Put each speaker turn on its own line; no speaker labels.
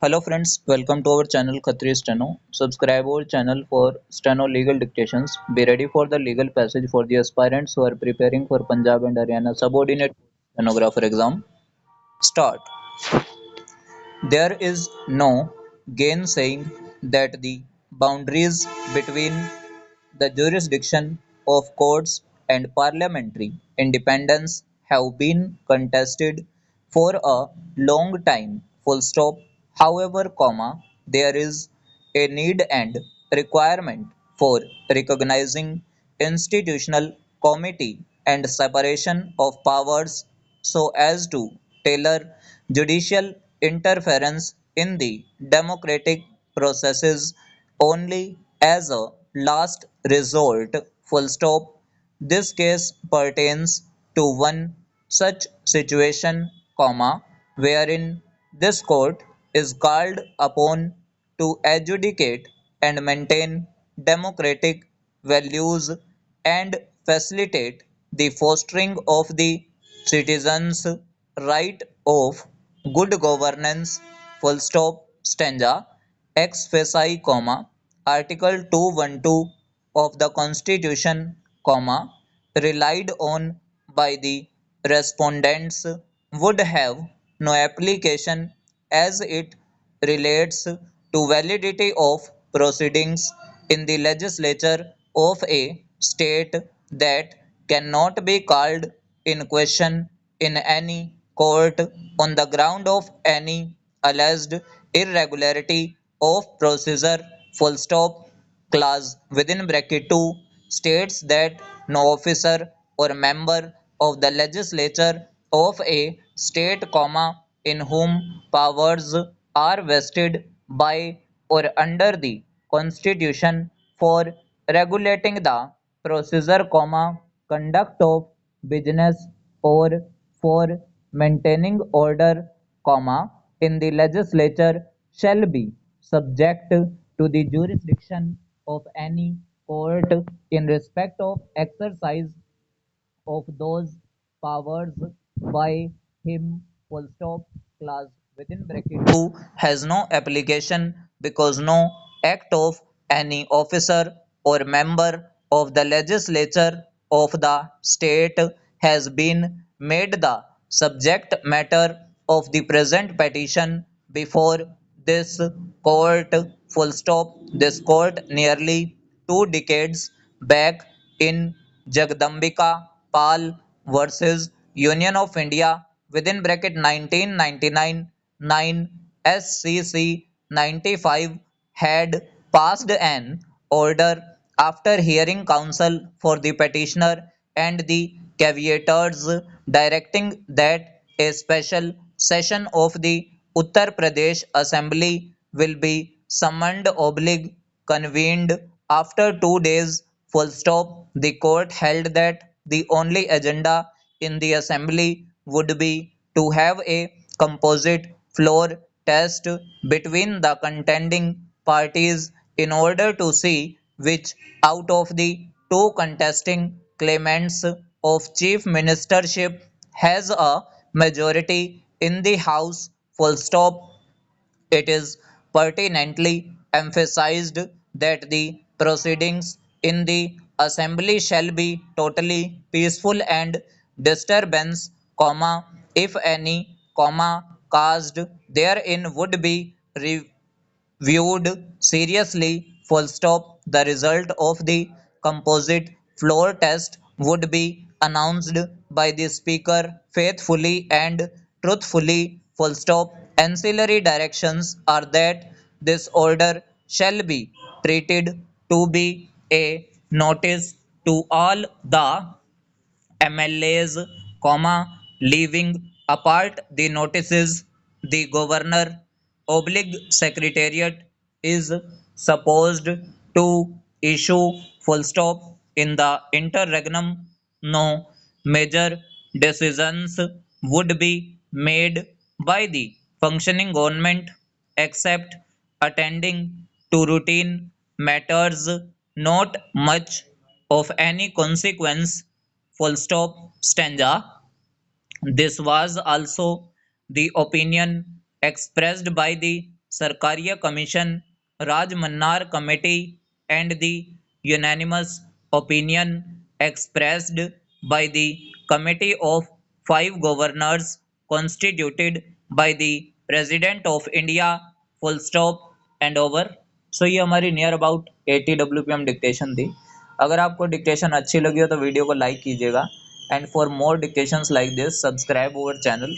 Hello friends, welcome to our channel Khatri Steno. Subscribe our channel for Steno legal dictations. Be ready for the legal passage for the aspirants who are preparing for Punjab and Haryana subordinate stenographer exam. Start. There is no gainsaying that the boundaries between the jurisdiction of courts and parliamentary independence have been contested for a long time. Full stop. However, there is a need and requirement for recognizing institutional committee and separation of powers so as to tailor judicial interference in the democratic processes only as a last resort. Full stop. This case pertains to one such situation, wherein this court is called upon to adjudicate and maintain democratic values and facilitate the fostering of the citizens' right of good governance. Full stop. Stanza ex facie, Article 212 of the Constitution, relied on by the respondents would have no application as it relates to validity of proceedings in the legislature of a state that cannot be called in question in any court on the ground of any alleged irregularity of procedure. Full stop. Clause within bracket 2 states that no officer or member of the legislature of a state, in whom powers are vested by or under the constitution for regulating the procedure, conduct of business or for maintaining order, in the legislature shall be subject to the jurisdiction of any court in respect of exercise of those powers by him. Full stop. Clause within bracket 2 has no application because no act of any officer or member of the legislature of the state has been made the subject matter of the present petition before this court. Full stop. This court nearly 2 decades back in Jagdambika Pal versus Union of India within bracket 1999 9 SCC 95 had passed an order after hearing counsel for the petitioner and the caveators directing that a special session of the Uttar Pradesh Assembly will be summoned convened after 2 days. Full stop. The court held that the only agenda in the assembly would be to have a composite floor test between the contending parties in order to see which out of the two contesting claimants of chief ministership has a majority in the house. Full stop. It is pertinently emphasized that the proceedings in the assembly shall be totally peaceful and disturbance, if any, caused therein would be viewed seriously. Full stop. The result of the composite floor test would be announced by the speaker faithfully and truthfully. Full stop. Ancillary directions are that this order shall be treated to be a notice to all the MLAs, leaving apart the notices the governor secretariat is supposed to issue. Full stop. In the interregnum, no major decisions would be made by the functioning government except attending to routine matters, not much of any consequence. Full stop. Stanza. This was also the opinion expressed by the Sarkariya Commission, Raj Mannar Committee, and the unanimous opinion expressed by the Committee of Five Governors constituted by the President of India, full stop and over. सो ये हमारी near about 80 WPM dictation थी। अगर आपको dictation अच्छी लगी हो तो video को लाइक कीजिएगा, and for more dictations like this subscribe our channel.